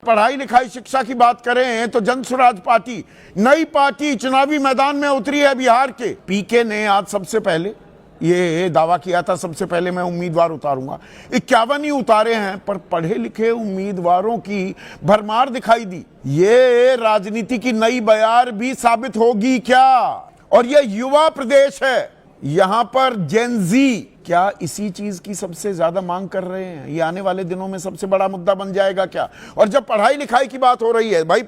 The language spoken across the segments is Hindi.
पढ़ाई लिखाई शिक्षा की बात करें तो जन स्वराज पार्टी, नई पार्टी चुनावी मैदान में उतरी है बिहार के। पीके ने आज सबसे पहले ये दावा किया था, सबसे पहले मैं उम्मीदवार उतारूंगा। 51 ही उतारे हैं, पर पढ़े लिखे उम्मीदवारों की भरमार दिखाई दी। ये राजनीति की नई बयार भी साबित होगी क्या? और ये युवा प्रदेश है, यहां पर जेनजी क्या इसी चीज की सबसे ज्यादा मांग कर रहे हैं? ये आने वाले दिनों में सबसे बड़ा मुद्दा बन जाएगा क्या? और जब पढ़ाई लिखाई की बात हो रही है, भाई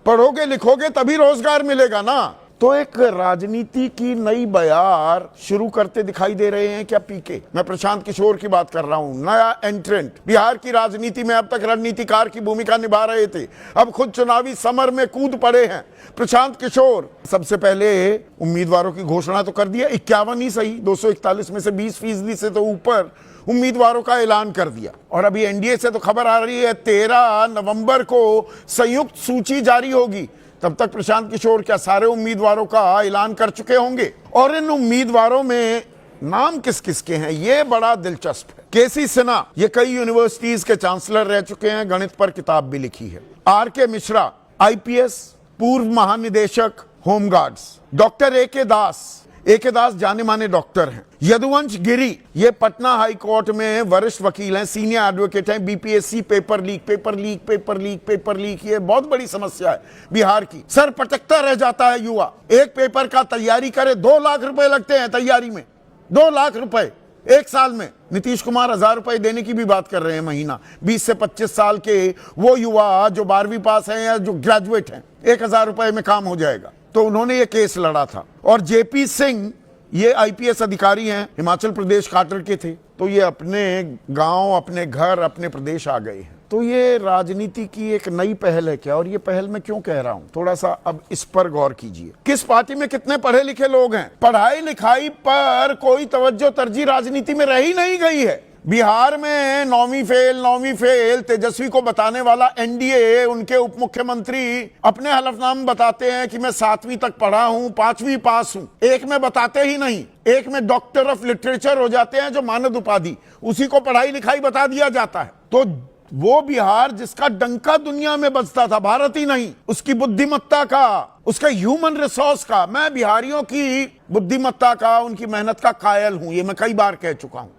पढ़ोगे लिखोगे तभी रोजगार मिलेगा ना। तो एक राजनीति की नई बयार शुरू करते दिखाई दे रहे हैं क्या पीके? मैं प्रशांत किशोर की बात कर रहा हूं, नया एंट्रेंट बिहार की राजनीति में। अब तक रणनीतिकार की भूमिका निभा रहे थे, अब खुद चुनावी समर में कूद पड़े हैं प्रशांत किशोर। सबसे पहले उम्मीदवारों की घोषणा तो कर दिया, 51 ही सही, 241 में से 20% से तो ऊपर उम्मीदवारों का ऐलान कर दिया। और अभी एनडीए से तो खबर आ रही है 13 नवंबर को संयुक्त सूची जारी होगी। तब तक प्रशांत किशोर क्या सारे उम्मीदवारों का ऐलान कर चुके होंगे? और इन उम्मीदवारों में नाम किस किस के हैं, ये बड़ा दिलचस्प है। केसी सिन्हा, ये कई यूनिवर्सिटीज के चांसलर रह चुके हैं, गणित पर किताब भी लिखी है। आर.के. मिश्रा, आईपीएस, पूर्व महानिदेशक होमगार्ड्स। Doctor A K. दास जाने माने डॉक्टर हैं। यदुवंश गिरी, ये पटना हाई कोर्ट में वरिष्ठ वकील हैं, सीनियर एडवोकेट हैं। बीपीएससी पेपर लीक, ये बहुत बड़ी समस्या है बिहार की। सर पटकता रह जाता है युवा। एक पेपर का तैयारी करे 2 लाख रुपए लगते हैं तैयारी में, 2 लाख रुपए एक साल में। नीतीश कुमार 1000 रुपए देने की भी बात कर रहे हैं महीना। 20 से 25 साल के वो युवा जो 12वीं पास हैं या जो ग्रेजुएट हैं, 1000 रुपए में काम हो जाएगा। तो उन्होंने ये केस लड़ा था। और जेपी सिंह, ये आईपीएस अधिकारी हैं, हिमाचल प्रदेश काटर के थे, तो ये अपने गांव, अपने घर, अपने प्रदेश आ गए हैं। तो ये राजनीति की एक नई पहल है क्या? और ये पहल मैं क्यों कह रहा हूं, थोड़ा सा अब इस पर गौर कीजिए। किस पार्टी में कितने पढ़े लिखे लोग हैं? पढ़ाई लिखाई पर कोई तवज्जो तरजीह राजनीति में रही नहीं गई है। बिहार में 9वीं फेल तेजस्वी को बताने वाला एनडीए, उनके उप मुख्यमंत्री अपने हलफनामे बताते हैं कि मैं 7वीं तक पढ़ा हूं, 5वीं पास हूं। एक में बताते ही नहीं, एक में डॉक्टर ऑफ लिटरेचर हो जाते हैं जो मानद उपाधि, उसी को पढ़ाई लिखाई बता दिया जाता है। तो वो बिहार जिसका डंका दुनिया में बजता था, भारत ही नहीं, उसकी बुद्धिमत्ता का, उसके ह्यूमन रिसोर्स का, मैं बिहारियों की बुद्धिमत्ता का, उनकी मेहनत का कायल हूं। ये मैं कई बार कह चुका हूं।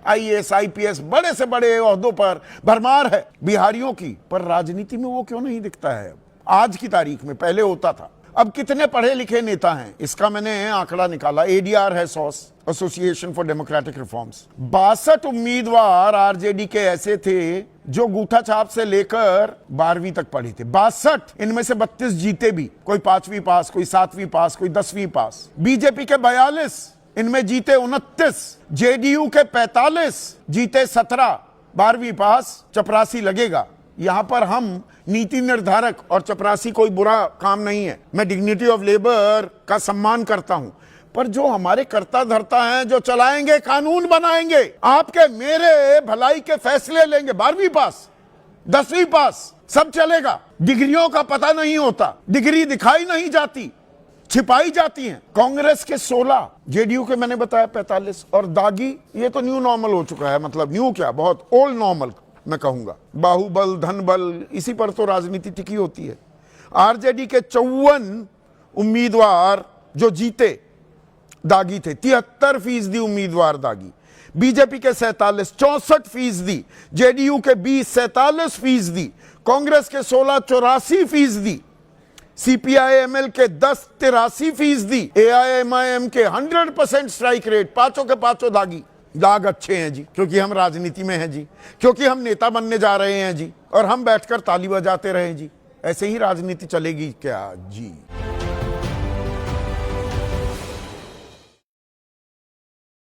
आईएएस, आईपीएस, बड़े से बड़े ओहदों पर भरमार है बिहारियों की, पर राजनीति में वो क्यों नहीं दिखता है आज की तारीख में? पहले होता था। अब कितने पढ़े लिखे नेता हैं, इसका मैंने आंकड़ा निकाला। एडीआर है sauce, association for democratic reforms. 62 उम्मीदवार आरजेडी के ऐसे थे जो गूठा छाप से लेकर 12वीं तक पढ़े थे। 62, इनमें से 32 जीते भी, कोई 5वीं पास, कोई 7वीं पास, कोई 10वीं पास। बीजेपी के 42, इनमें जीते 29, जेडीयू के 45, जीते 17, 12वीं पास, चपरासी लगेगा। यहां पर हम नीति निर्धारक, और चपरासी कोई बुरा काम नहीं है, मैं डिग्निटी ऑफ लेबर का सम्मान करता हूं, पर जो हमारे कर्ता धर्ता हैं, जो चलाएंगे, कानून बनाएंगे, आपके मेरे भलाई के फैसले लेंगे, 12वीं पास, 10वीं पास, सब चलेगा। डिग्रियों का पता नहीं होता, डिग्री दिखाई नहीं जाती, छिपाई जाती हैं। कांग्रेस के 16, जेडीयू के मैंने बताया 45, और दागी, ये तो न्यू नॉर्मल हो चुका है, मतलब न्यू क्या, बहुत ओल्ड नॉर्मल मैं कहूंगा। बाहुबल, धनबल, इसी पर तो राजनीति टिकी होती है। आरजेडी के 54 उम्मीदवार जो जीते दागी थे, 73% उम्मीदवार दागी। बीजेपी के 47, 64%, जेडीयू के 20, 47%, कांग्रेस के 16, 84%, सीपीआई-एमएल के 10, 83%, एआईएमआईएम के 100% स्ट्राइक रेट। पांचों के पांचों दागी। दाग अच्छे हैं जी, क्योंकि हम राजनीति में हैं जी, क्योंकि हम नेता बनने जा रहे हैं जी, और हम बैठकर ताली बजाते रहे जी। ऐसे ही राजनीति चलेगी क्या जी?